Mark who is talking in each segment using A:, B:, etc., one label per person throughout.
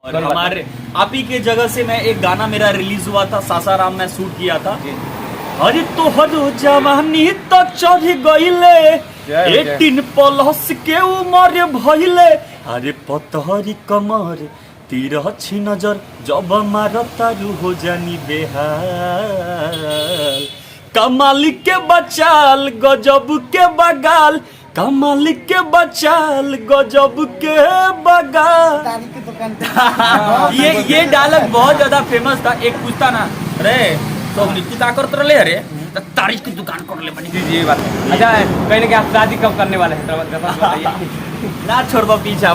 A: और हमारे आप ही के जगह से मैं एक गाना मेरा रिलीज हुआ था, सासाराम में शूट किया था। अरे तो हर जवानी तो चढ़ गईले 18+ के उम्र भइले, अरे पतहरी कमर तिरछी नजर जब मारता रू हो जानी बेहाल, कमाल के बचाल गजब के बगाल, कमाल के बचाल गजब के बगाल। ये डायलॉग बहुत ज्यादा फेमस था। एक पूछता ना, अरे तो नित्य ताकर तो ले अरे तारीख की दुकान कर ले बनी।
B: जी ये बात है। अच्छा कहीं ना आप शादी कब करने वाले हैं?
A: ना छोड़बा पीछा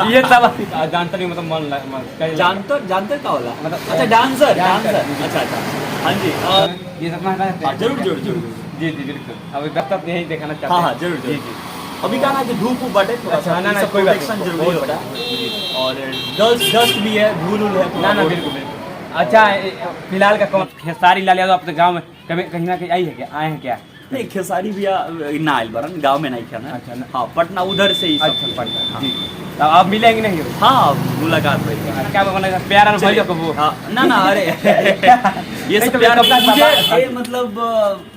B: ये सब जानते नहीं, मतलब मन
A: जानते का होला मतलब। अच्छा डांसर अच्छा हाँ जी
B: ये सब
A: जरूर
B: जी बिल्कुल। अभी दफ्तर यही दिखाना चाहते हैं।
A: हाँ जरूर जी। अभी क्या ना कि धूप बटे थोड़ा सा,
B: ना कोई
A: प्रोटेक्शन जरूरी होता है, और डस्ट भी है, धूल है।
B: ना बिल्कुल। अच्छा फिलहाल का कौन खेसारी लाल यादव अपने गांव में कहीं ना कहीं आई है क्या, आए हैं क्या?
A: नहीं खेसारी भैया ना आयल बरन गाँव में नहीं खेना।
B: अच्छा
A: हाँ पटना उधर से ही सब।
B: अच्छा पटना जी। तो आप मिलेंगे नहीं?
A: हाँ मुलाकात भाई।
B: क्या बनेगा प्यार और भाइयों को वो?
A: ना अरे ये सब प्यार मुझे मतलब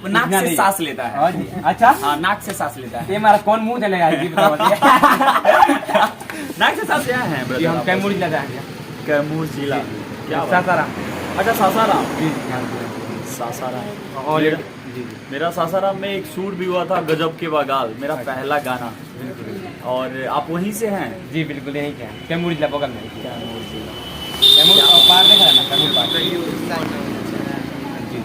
A: नाक से सांस लेता है।
B: अच्छा
A: हाँ नाक से सांस लेता है।
B: ये हमारा कौन मुंह चलेगा जी बताओ।
A: नाक से सांस यहाँ है
B: हम कैमूर जिला जाएंगे।
A: कैमूर जिला क्या?
B: सासाराम।
A: अच्छा सासाराम
B: जी
A: सासाराम।
B: और
A: मेरा सासाराम में एक शूट भी हुआ था, गजब के बगाल, मेरा पहला गाना। और आप वहीं से हैं?
B: जी बिल्कुल यहीं क्या कैमूर जिला बगल में।
A: कैमूर जिला
B: कैमूर पार देखा है ना, कैमूर पार। जी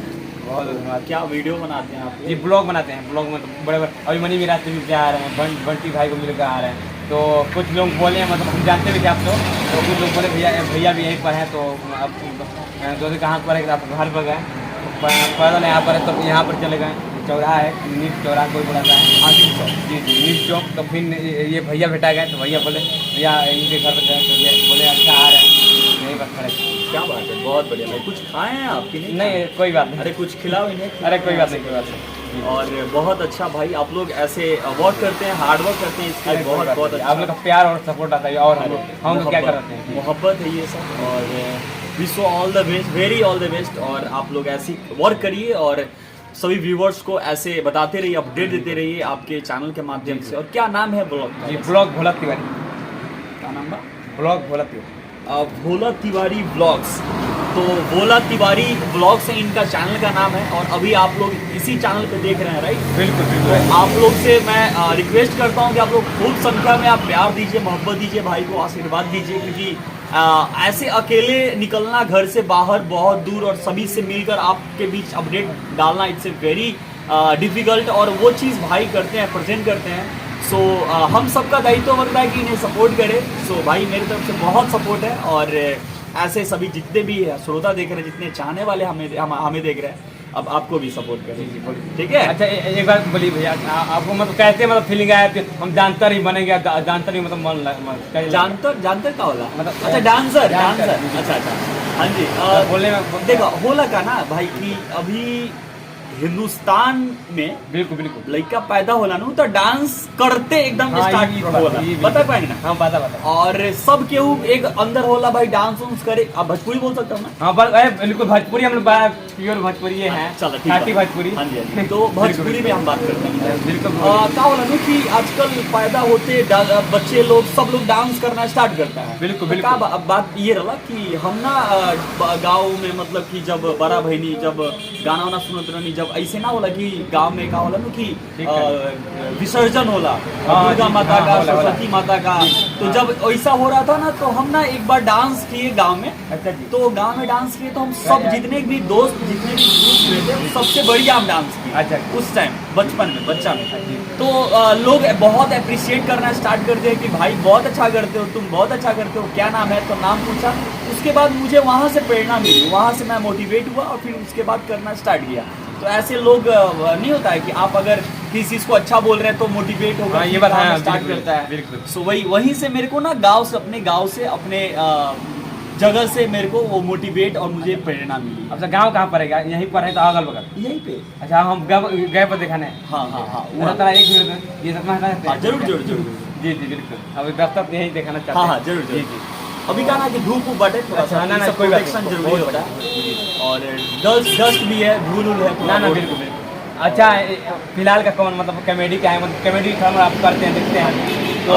B: बहुत धन्यवाद।
A: क्या वीडियो बनाते हैं आप?
B: जी ब्लॉग बनाते हैं। ब्लॉग में तो बड़े अभी मनी मेरा से मिलकर आ रहे हैं, बंटी भाई को मिलकर आ रहे हैं। तो कुछ लोग बोले हैं, मतलब हम जानते भी थे आप तो कुछ लोग बोले भैया भी यहीं पर हैं। तो अब दो कहाँ पर है, आप घर पर गए पैदल यहाँ पर है, तो यहाँ पर चले गए। चौराहा है, नीट चौराहा कोई बोला था आसिफ चौक। जी नीट चौक। तो फिर ये भैया भेटा गए, तो भैया बोले भैया इनके घर पर गए, तो ये बोले अच्छा आ रहे हैं यहीं पर खड़े।
A: क्या बात है, बहुत बढ़िया भाई। कुछ खाए हैं आपकी?
B: नहीं कोई बात नहीं।
A: अरे कुछ खिलाओ इन्हें।
B: अरे कोई बात नहीं।
A: और बहुत अच्छा भाई, आप लोग ऐसे वर्क करते हैं, हार्ड वर्क करते हैं, इसके लिए बहुत अच्छा।
B: आप लोग का प्यार और सपोर्ट आता है। और हम लोग क्या करते हैं,
A: मोहब्बत है ये सब। और wish you all the best, very all the best. और आप लोग ऐसी वर्क करिए और सभी व्यूवर्स को ऐसे बताते रहिए, अपडेट देते रहिए आपके चैनल के माध्यम से। और क्या नाम है ब्लॉग?
B: जी ब्लॉग भोला तिवारी।
A: क्या नाम है?
B: ब्लॉग भोला तिवारी।
A: भोला तिवारी ब्लॉग्स। तो भोला तिवारी ब्लॉग से इनका चैनल का नाम है। और अभी आप लोग इसी चैनल पे देख रहे हैं, राइट?
B: बिल्कुल
A: तो आप लोग से मैं रिक्वेस्ट करता हूँ कि आप लोग खूब संख्या में आप प्यार दीजिए, मोहब्बत दीजिए, भाई को आशीर्वाद दीजिए। क्योंकि ऐसे अकेले निकलना घर से बाहर बहुत दूर और सभी से मिलकर आपके बीच अपडेट डालना, इट्स ए वेरी डिफिकल्ट। और वो चीज़ भाई करते हैं, प्रेजेंट करते हैं। सो हम सबका दायित्व बनता है कि इन्हें सपोर्ट करें। सो भाई मेरी तरफ से बहुत सपोर्ट है। और ऐसे सभी जितने भी श्रोता देख रहे हैं, जितने चाहने वाले हमें देख रहे हैं, अब आपको भी सपोर्ट करें, ठीक है?
B: अच्छा एक बार बोलिए भैया, आपको मतलब कैसे मतलब फीलिंग आया कि हम जानतर ही बनेंगे? जानतर ही मतलब मन
A: जानते का होला मतलब। अच्छा डांसर अच्छा हाँ जी।
B: बोलने में
A: देखो होला का ना भाई कि अभी हिंदुस्तान में
B: बिल्कुल
A: लड़का पैदा होला ना तो डांस करते एकदम स्टार्ट होला, बता पाएंगे ना?
B: हाँ बता।
A: और सब केहू एक अंदर होला भाई, डांस उन्स करे। अब भोजपुरी बोल सकता हूँ ना?
B: हाँ बिल्कुल भोजपुरी, हम लोग प्योर भोजपुरी हैं।
A: चलो ठीक है
B: भोजपुरी।
A: हाँ जी। तो भोजपुरी में हम बात करते हैं।
B: बिल्कुल
A: क्या होला ना कि आजकल पैदा होते बच्चे लोग सब लोग डांस करना स्टार्ट करता है।
B: बिल्कुल
A: अब बात ये रहा कि हम ना गाँव में मतलब कि जब बड़ा बहनी जब गाना वाना सुनत रहनी, जब ऐसे ना होला कि गांव में का होला ना कि विसर्जन होला दुर्गा माता का, सरस्वती माता का। तो जब ऐसा हो रहा था ना, तो हम ना एक बार डांस किए गांव में।
B: अच्छा जी।
A: तो गांव में डांस किए तो हम सब जितने भी दोस्त हुए थे, सबसे बढ़िया हम डांस किए।
B: अच्छा
A: उस टाइम बचपन में बच्चा में। तो लोग बहुत अप्रिशिएट करना स्टार्ट कर दिया कि भाई बहुत अच्छा करते हो, तुम बहुत अच्छा करते हो, क्या नाम है? तो नाम पूछा। उसके बाद मुझे वहाँ से प्रेरणा मिली, वहाँ से मैं मोटिवेट हुआ और फिर उसके बाद करना स्टार्ट किया। तो ऐसे लोग नहीं होता है कि आप अगर किसी चीज़ को अच्छा बोल रहे हैं तो मोटिवेट होगा,
B: ये बात
A: स्टार्ट करता है।
B: बिल्कुल।
A: सो वहीं से मेरे को ना अपने गाँव से अपने जगह से मेरे को वो मोटिवेट और मुझे प्रेरणा मिली।
B: अच्छा गांव कहाँ पर है? यहीं पर है तो अगल बगल
A: यहीं पे?
B: अच्छा हम गए पर दिखाने।
A: हाँ
B: एक मिनट ये सब
A: जरूर
B: जी जी बिल्कुल। अभी दर्शक यही दिखाना चाहते
A: हाँ
B: हैं।
A: हाँ जरूर
B: जी
A: जरूर।
B: जी।
A: अभी क्या ना कि धूप बटे थोड़ा
B: अच्छा,
A: सा,
B: ना, ना,
A: सब
B: कोई बात नहीं,
A: प्रोटेक्शन
B: बहुत
A: जरूरी होता है। और डस्ट भी है, धूल उल है थोड़ा
B: ना ना
A: बहुत।
B: बिल्कुल बिल्कुल। अच्छा फिलहाल का कौन मतलब कॉमेडी का है, मतलब कॉमेडी हम आप करते हैं देखते हैं तो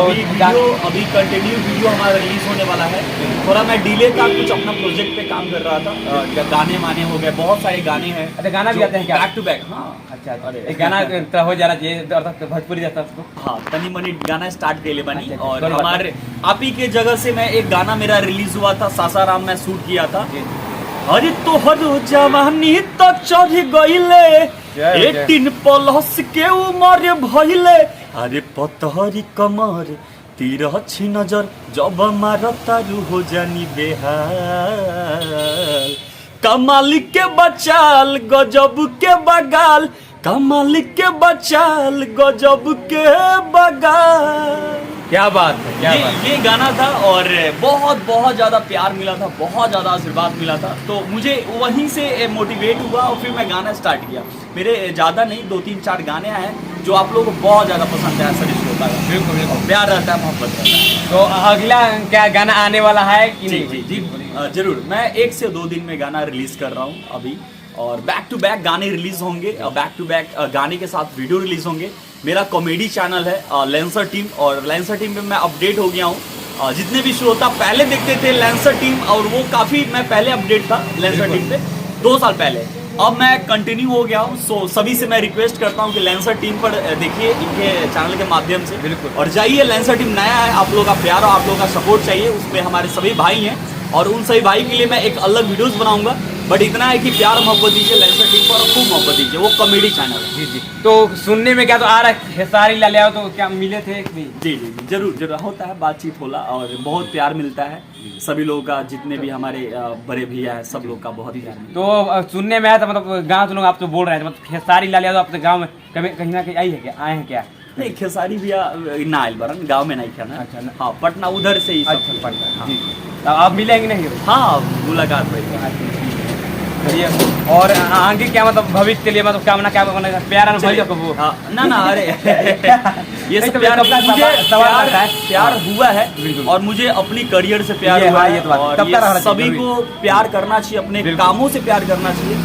A: अभी कंटिन्यू वीडियो हमारा रिलीज होने वाला है। थोड़ा मैं डिले था, कुछ अपना प्रोजेक्ट पे काम कर रहा था, गाने माने हो गए, बहुत सारे गाने हैं।
B: अच्छा गाना भी आते हैं क्या?
A: Back to back. हाँ
B: अच्छा
A: अरे।
B: एक गाना तो हो जाना चाहिए अर्थात भोजपुरी जैसा उसको।
A: हाँ तनी मनी गाना स्टार्ट के लिए बनी।
B: अच्छा,
A: और
B: कोई बात
A: हमारे आप ही के जगह से मैं एक गाना मेरा रिलीज हुआ था, सासाराम में शूट किया था।
B: जी
A: अरे तोहर जवानी तो चढ़ गईले,
B: जय।
A: 18 प्लस के उम्र भइले। अरे पतहरी कमर तीर अच्छी नजर, जब मारता रू हो जानी बेहाल। कमाल के बचाल गजब के बगाल, कमाल के बचाल गजब के बगाल।
B: क्या बात है, क्या बात है।
A: ये गाना था और बहुत बहुत ज़्यादा प्यार मिला था, बहुत ज़्यादा आशीर्वाद मिला था। तो मुझे वहीं से मोटिवेट हुआ और फिर मैं गाना स्टार्ट किया। मेरे ज़्यादा नहीं 2-3-4 गाने आए हैं जो आप लोगों को बहुत ज़्यादा पसंद है। सभी श्रोता का
B: बिल्कुल बिल्कुल
A: प्यार रहता है, मोहब्बत रहता है।
B: तो अगला क्या गाना आने वाला है कि
A: जी
B: नहीं?
A: जी जी जरूर। मैं 1 से 2 दिन में गाना रिलीज कर रहा हूँ अभी। और बैक टू बैक गाने रिलीज होंगे, बैक टू बैक गाने के साथ वीडियो रिलीज होंगे। मेरा कॉमेडी चैनल है लेंसर टीम, और लेंसर टीम पे मैं अपडेट हो गया हूँ। जितने भी श्रोता पहले देखते थे लेंसर टीम, और वो काफ़ी मैं पहले अपडेट था लेंसर टीम पे 2 साल पहले, अब मैं कंटिन्यू हो गया हूँ। सो सभी से मैं रिक्वेस्ट करता हूँ कि लेंसर टीम पर देखिए इनके चैनल के माध्यम से
B: बिल्कुल।
A: और जाइए। लेंसर टीम नया है, आप लोगों का प्यार और आप लोगों का सपोर्ट चाहिए। उसमें हमारे सभी भाई हैं और उन सभी भाई के लिए मैं एक अलग वीडियोस बनाऊंगा। बट इतना है कि प्यार मोहब्बत दीजिए लेंसर टीम पर, और खूब मोहब्बत दीजिए। वो कॉमेडी चैनल है।
B: जी जी। तो सुनने में क्या तो आ रहा है खेसारी लाल यादव तो क्या मिले थे एक भी?
A: जी जी जी जरूर जरूर होता है, बातचीत होला और बहुत प्यार मिलता है सभी लोगों का। जितने भी हमारे बड़े भैया हैं सब लोग का बहुत प्यार मिलता है।
B: तो सुनने में आया था मतलब गांव के लोग आप तो बोल रहे हैं मतलब खेसारी लाल यादव अपने गांव में कहीं ना कहीं आई है क्या, आए हैं क्या?
A: नहीं खेसारी भैया ना आयल बरन गाँव में नहीं खाना।
B: अच्छा, ना।
A: हाँ पटना उधर से ही सब
B: अच्छा
A: कुछ पड़ता है। हाँ।
B: जी। तो आप मिलेंगे नहीं?
A: हाँ मुलाकात होगी।
B: चलिए और आगे क्या मतलब भविष्य के लिए मतलब कामना क्या बनेगा? प्यार भैया को वो
A: हाँ, ना ना अरे ये सब
B: तो
A: प्यार
B: कब का
A: मुझे
B: सवाल आता है?
A: प्यार हुआ है
B: बिल्कुल।
A: और मुझे अपनी करियर से प्यार
B: ये
A: हुआ
B: हाँ,
A: है।
B: ये तो बात है।
A: और
B: तब
A: ये
B: तक रहना
A: सभी
B: चाहिए,
A: को प्यार करना चाहिए, अपने
B: बिल्कुल।
A: कामों से प्यार करना चाहिए।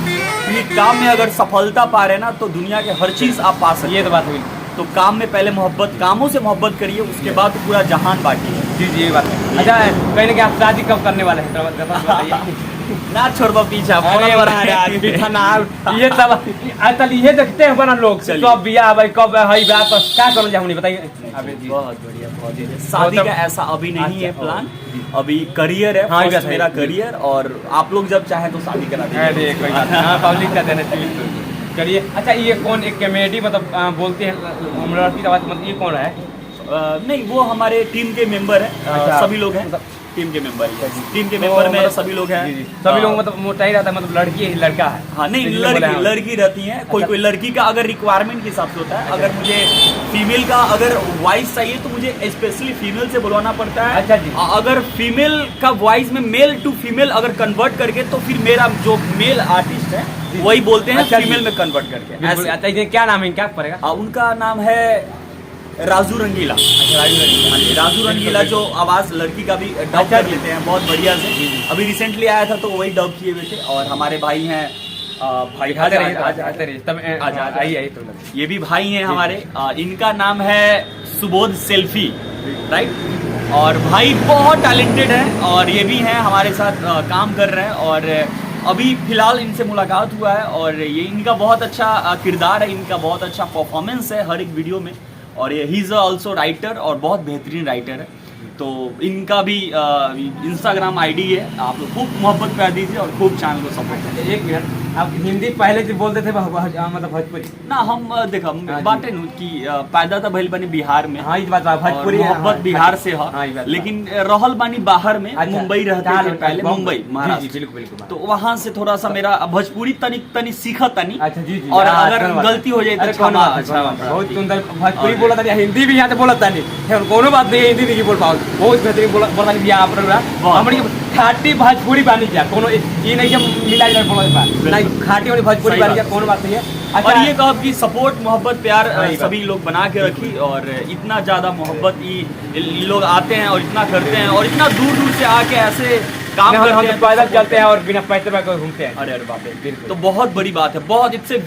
A: क्योंकि काम में अगर सफलता पा रहे ना तो दुनिया के हर चीज आप पा सकते
B: ये तो
A: हैं।
B: बात हुई।
A: तो काम में पहले मोहब्बत, कामों से मोहब्बत करिए, उसके बाद तो पूरा जहान बांटिए।
B: जी जी ये बात है। अच्छा कहीं ना कहीं आप शादी कब करने वाले हैं? बताइए।
A: ना छोड़बा पीछा
B: अरे महाराज पीछा ना ये सब आजकल ये देखते हैं बना लोग
A: चलिए।
B: कब बियाह भाई कब है ब्याह पर क्या करो जाऊँ नहीं बताइए। अबे जी
A: बहुत बढ़िया बहुत बढ़िया। शादी का ऐसा अभी नहीं है
B: अच्छा,
A: प्लान, अभी करियर है।
B: हाँ, ये
A: फर्स्ट
B: बात है।
A: मेरा करियर, और आप लोग जब चाहें तो शादी करा
B: अरे
A: दीजिए।
B: कोई बात नहीं, हाँ, पब्लिक का देना चाहिए। चलिए अच्छा ये कौन एक कॉमेडी मतलब बोलते हैं लड़की का आवाज मतलब ये कौन है?
A: नहीं वो हमारे टीम के मेंबर है।
B: अच्छा।
A: सभी लोग हैं टीम के मेंबर ही। टीम के
B: तो
A: मेंबर में
B: मतलब-
A: सभी लोग हैं।
B: जी, जी। सभी लोग मतलब मोटा ही रहता है मतलब लड़की है लड़का है?
A: हाँ नहीं
B: इसलिए बोला
A: लड़की
B: है।
A: लड़की रहती हैं। कोई
B: अच्छा।
A: कोई लड़की का अगर रिक्वायरमेंट के हिसाब से होता है। अगर मुझे फीमेल का अगर वॉइस चाहिए तो मुझे स्पेशली फीमेल से बुलवाना पड़ता है।
B: अच्छा जी।
A: अगर फीमेल का वॉइस में मेल टू फीमेल अगर कन्वर्ट करके तो फिर मेरा जो मेल आर्टिस्ट है वही बोलते हैं
B: अच्छा जी।
A: फीमेल में कन्वर्ट करके।
B: बिल्कुल।
A: ऐसे।
B: अच्छा ये क्या नाम है, क्या पड़ेगा?
A: उनका नाम है राजू रंगीला। हाँ जी, राजू रंगीला जो आवाज लड़की का भी डब
B: अच्छा
A: कर
B: जी।
A: लेते हैं बहुत बढ़िया से।
B: जी, जी।
A: अभी रिसेंटली आया था तो वही डब किए हुए थे। और हमारे भाई हैं भाई
B: दिखाते रहिए,
A: आज
B: आते रहिए। तब
A: आजा, आजा।
B: आइए आइए तो
A: ये भी भाई हैं हमारे। इनका नाम है सुबोध सेल्फी, राइट। और भाई बहुत टैलेंटेड है और ये भी हैं हमारे साथ काम कर रहे हैं। और अभी फिलहाल इनसे मुलाकात हुआ है और ये इनका बहुत अच्छा किरदार है, इनका बहुत अच्छा परफॉर्मेंस है हर एक वीडियो में। और ये ही इज़ ऑल्सो राइटर और बहुत बेहतरीन राइटर है। तो इनका भी इंस्टाग्राम आईडी है, आप लोग खूब मोहब्बत कर दीजिए और खूब चैनल को सपोर्ट करिए।
B: एक मिनट, आप हिंदी पहले से बोलते थे मतलब भोजपुरी?
A: ना हम देखो
B: हाँ जी।
A: बातें नु कि पैदा तो भइल बनी बिहार में।
B: हाँ इस बात भोजपुरी
A: और मोहब्बत
B: हाँ,
A: बिहार से
B: हाँ, ये
A: है,
B: बात
A: लेकिन रहल बानी बाहर में।
B: अच्छा,
A: मुंबई रहते
B: कहाँ
A: थे
B: रहते?
A: पहले, मुंबई
B: जी,
A: महाराष्ट्र।
B: जी, बिल्कुल बिल्कुल।
A: तो वहाँ से थोड़ा सा मेरा भोजपुरी तनी तनी सीखा तनी।
B: अच्छा जी जी।
A: और
B: हाँ,
A: अगर
B: अच्छा बात।
A: गलती हो जाए तो
B: अरे
A: क्षमा-
B: कौनो बात नहीं,
A: क्षमा-
B: कौनो बात नहीं। बहुत
A: ठीक।
B: सुंदर भोजपुरी
A: और-
B: बोला था, हिंदी भी यहाँ से बोला था नहीं, कोनो बात नहीं, हिंदी नहीं बोल पाओ। बहुत बेहतरीन बोला था यहाँ पर हमारी खाटी भोजपुरी बानी क्या कोनो ये नहीं कि मिला बोला नहीं खाटी वाली भोजपुरी
A: सही
B: बानी क्या
A: बात।
B: कोनो बात नहीं है। अच्छा।
A: और ये कहो कि सपोर्ट मोहब्बत प्यार
B: सही बात।
A: सभी लोग बना के रखी, और इतना ज़्यादा मोहब्बत ये लोग आते हैं और इतना करते हैं, और इतना दूर दूर से आके ऐसे काम
B: हम
A: करते
B: तो
A: हैं,
B: पैदल चलते हैं और बिना पैसे पे घूमते हैं।
A: अरे बाप रे,
B: बिल्कुल।
A: तो बहुत बड़ी बात है, बहुत it's a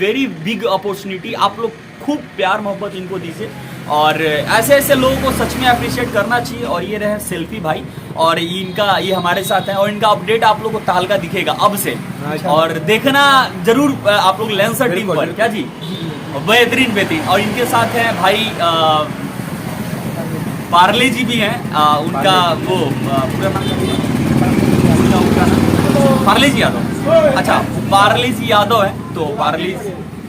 A: very big opportunity. आप लोग खूब प्यार मोहब्बत इनको दीजिए, और ऐसे ऐसे लोगों को सच में अप्रिशिएट करना चाहिए। और ये रहे सेल्फी भाई, और ये हमारे साथ हैं, और इनका अपडेट आप लोग को तहलका दिखेगा अब से,
B: अच्छा।
A: और देखना जरूर आप लोग लेंसर टीम पर, क्या जी, बेहतरीन बेहतरीन। और इनके साथ हैं भाई पार्ले जी भी हैं, उनका वो पूरा नाम क्या है? उनका नाम पार्ले जी यादव। अच्छा, पार्ले जी यादव है, तो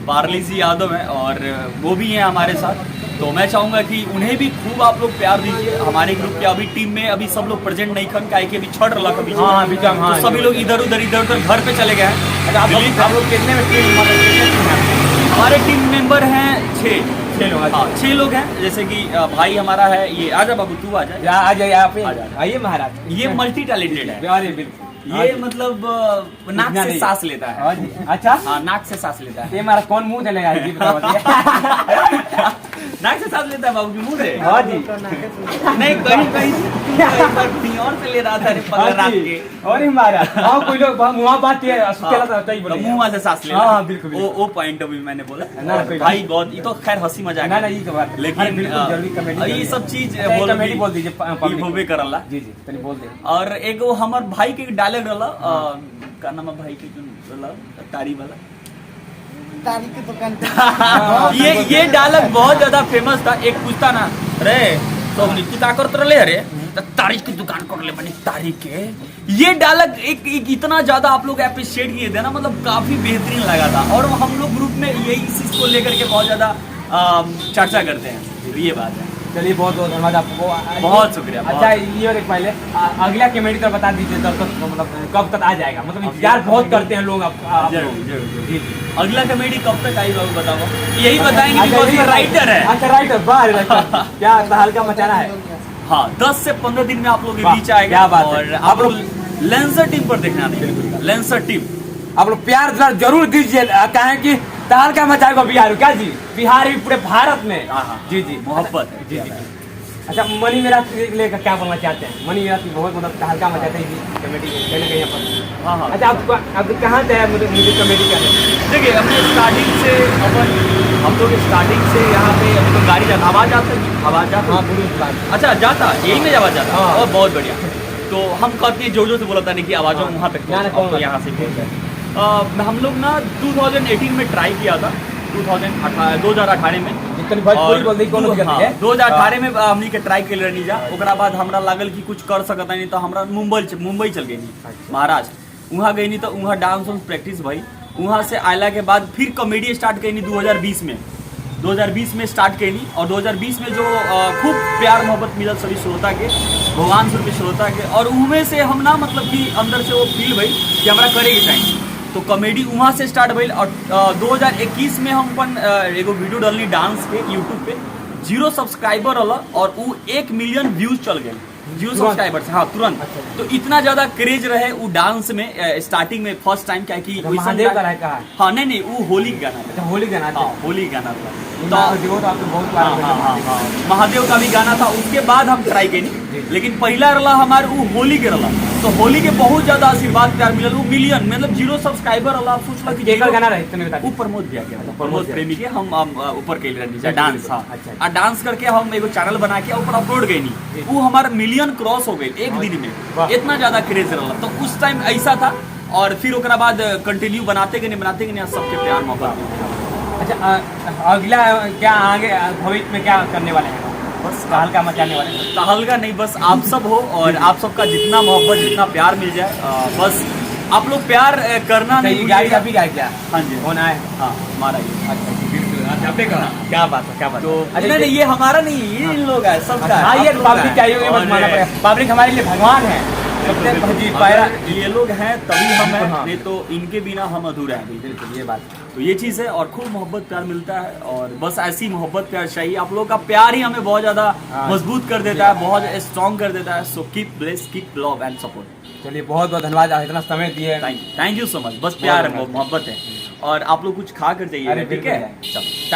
A: पार्ले जी यादव है, और वो भी हैं हमारे साथ। तो मैं चाहूंगा कि उन्हें भी खूब आप लोग प्यार दीजिए। हमारे ग्रुप के अभी टीम में अभी सब लोग प्रेजेंट नहीं खन का, अभी छड़ रहा कभी,
B: हाँ, अभी तो हाँ,
A: तो सभी लोग इधर उधर घर पे चले गए हैं।
B: अच्छा, आप लोग कितने में टीम
A: हमारे टीम मेंबर हैं 6
B: लोग?
A: हाँ, 6 लोग हैं। जैसे कि भाई हमारा है, ये आजा बाबू, तू आ जा।
B: आ जाइए आप,
A: आ जाओ।
B: आइए महाराज।
A: ये मल्टी टैलेंटेड है,
B: अरे बिल्कुल,
A: ये मतलब नाक
B: इतना
A: से
B: नहीं।
A: सांस लेता है।
B: हाँ जी, अच्छा,
A: हाँ, नाक से सांस लेता है।
B: ये हमारा कौन मुंह चलेगा जी, बताओ बताइए।
A: नाक से सांस लेता है बाबू की, मुंह से
B: हाँ जी,
A: नहीं, कहीं एक बार कहीं और से ले रहा था रे, पगला रात के।
B: और ही महाराज, हाँ कोई लोग वहाँ बात है, चला था
A: तो
B: बोले
A: मुंह से सांस ले,
B: हाँ, बिल्कुल,
A: वो पॉइंट अभी मैंने बोला।
B: ना,
A: और
B: कोई बात
A: भाई बहुत, ये तो खैर हंसी मजाक
B: ना
A: है,
B: ना, ये तो बात है।
A: लेकिन
B: अरे बिल्कुल जरूरी कमेडी,
A: ये सब चीज
B: कमेडी बोल दीजिए पब्लिक
A: होबे करला।
B: जी जी, तनी बोल दे।
A: और एक वो हमार भाई के डायलॉग रहला, का नाम है भाई के जो रहला, तारी वाला।
C: तारीख की दुकान पे
A: ये डायलॉग बहुत ज्यादा फेमस था। एक पूछता ना, रे तो तू का करत रहे, अरे तारीख की दुकान कर ले बनी तारीख के। ये डायलॉग एक इतना ज्यादा आप लोग अप्रिशिएट किए थे ना, मतलब काफी बेहतरीन लगा था, और हम लोग ग्रुप में यही चीज को लेकर के बहुत ज्यादा चर्चा करते हैं। तो ये बात है।
B: चलिए बहुत बहुत धन्यवाद आपको,
A: बहुत शुक्रिया।
B: अच्छा, ये और एक पहले अगला कमेडी तो बता दीजिए, तब तक मतलब कब तक आ जाएगा, मतलब इंतजार बहुत करते हैं लोग आप
A: जरूर
B: लोग।
A: जरूर।
B: जी।
A: अगला कमेडी कब तक आई बाबू बताओ? यही बताएंगे
B: अच्छा,
A: बिकॉज़ ये राइटर है।
B: अच्छा, राइटर, वाह राइटर, क्या हल्का मचाना है।
A: हाँ, 10 से 15 दिन में आप लोग
B: वाह,
A: रीच आएगा।
B: क्या बात है।
A: और आप लोग लेंसर टीम पर देखना नहीं, लेंसर टीम।
B: आप लोग प्यार जरूर दीजिए, कहें कि तहलका मचाएगा बिहार, क्या जी, बिहार भी पूरे भारत में।
A: हाँ, हाँ।
B: जी जी,
A: मोहब्बत है।
B: जी जी। अच्छा, मनी मेरा लेकर क्या बोलना चाहते हैं? मनी मेरा बहुत मतलब तहलका मचाते हैं जी कमेटी कहीं ना कहीं यहाँ पर।
A: हाँ, हाँ।
B: अच्छा, आप कहाँ से है, मुझे कमेटी का है?
A: देखिए, हमने स्टार्टिंग से हम लोग स्टार्टिंग से यहाँ पे अभी तो गाड़ी जाता, आवाज आता है, आवाज आता
B: हाँ,
A: है।
B: पूरी बात।
A: अच्छा, जाता यही में आवाज जाता।
B: हाँ।
A: और बहुत बढ़िया। तो हम कहते हैं जोर से बोला था नहीं कि आवाज़ों
B: हाँ।
A: वहाँ तक
B: ना, ना,
A: पहुँच,
B: कौन
A: यहाँ से पहुँच। हम लोग ना 2018 में ट्राई किया था, 2018 में।
B: जितनी भोजपुरी बोल दी, कोनो दिक्कत नहीं है।
A: 2018 में हमनी के ट्राई कर रही जा, ओकरा बाद हमरा लागल कि कुछ कर सकता नहीं, तो हमरा मुंबई चल गई महाराष्ट्र। वहाँ गई नहीं, तो वहाँ डांस वांस प्रैक्टिस भई। वहाँ से आयला के बाद फिर कॉमेडी स्टार्ट करी 2020 में। 2020 में स्टार्ट करी, और 2020 में जो खूब प्यार मोहब्बत मिलल सभी श्रोता के, भगवान स्वरूप श्रोता के, और उनमें से हम ना मतलब कि अंदर से वो फील भई कि हमरा करे के चाहिए। तो कॉमेडी वहाँ से स्टार्ट भइल, और 2021 में हम अपन एगो वीडियो डालनी डांस के यूट्यूब पे, 0 सब्सक्राइबर वाला, और वो 1 मिलियन व्यूज चल गए, 0 सब्सक्राइबर से। हाँ, तुरंत। तो इतना ज्यादा क्रेज रहे वो डांस में, स्टार्टिंग में फर्स्ट टाइम, क्या कि
B: महादेव का रहता है।
A: हाँ, नहीं, वो होली का गाना था।
B: अच्छा, होली गाना था।
A: हाँ, होली गाना था।
B: तो आपको बहुत
A: हाँ, हाँ, हाँ, हाँ, महादेव का भी गाना था। उसके बाद हम ट्राई करी, लेकिन पहला रहा हमारे वो होली के रहा। तो होली के बहुत ज्यादा आशीर्वाद प्यार मिलल, वो मिलियन मतलब 0 सब्सक्राइबर वाला। आप सोच लो कि
B: केकर गाना रहे, इतने बता दीजिए।
A: वो प्रमोद भैया के, प्रमोद प्रेमी के हम ऊपर कैल रही डांस। हाँ,
B: अच्छा।
A: डांस करके हम एगो चैनल बना के ऊपर अपलोड गई नहीं, वो हमारा मिलियन क्रॉस हो गई एक दिन में। इतना ज्यादा क्रेज रहा, तो उस टाइम ऐसा था। और फिर ओकरा बाद कंटिन्यू बनाते गए सबके प्यार मोहब्बत।
B: अच्छा, अगला क्या आगे भविष्य में क्या करने वाले हैं? बस तहलका मचाने वाले हैं।
A: तहलका नहीं, बस आप सब हो, और आप सबका जितना मोहब्बत, जितना प्यार मिल जाए, बस आप लोग प्यार करना नहीं।
B: गाड़ी अभी का है क्या?
A: हाँ जी,
B: होना है।
A: हाँ, हमारा ही।
B: अच्छा, बिल्कुल। क्या बात है, क्या बात है।
A: तो नहीं, ये हमारा नहीं, ये इन लोग है, सबका है।
B: हाँ, ये
A: आप लोग का
B: पब्लिक
A: है।
B: चाहिए, ये बस मानना पड़ेगा। पब्लिक हमारे लिए भगवान है। सबसे जी, पैरा
A: अगर ये लोग हैं तभी हम हैं,
B: हाँ।
A: नहीं तो इनके बिना हम अधूरे हैं।
B: बिल्कुल, ये बात।
A: तो ये चीज़ है, और खूब मोहब्बत प्यार मिलता है, और बस ऐसी मोहब्बत प्यार चाहिए। आप लोगों का प्यार ही हमें बहुत ज़्यादा
B: हाँ।
A: मजबूत कर देता है, बहुत स्ट्रॉन्ग कर देता है। So keep bless, keep love and support.
B: चलिए, बहुत बहुत धन्यवाद, इतना समय दिए।
A: Thank you so much. बस प्यार है,
B: बहुत
A: मोहब्बत है। और आप लोग कुछ खा कर जाइएगा,
B: अरे
A: ठीक है?
B: बिल्कुल।
A: चलो, थैंक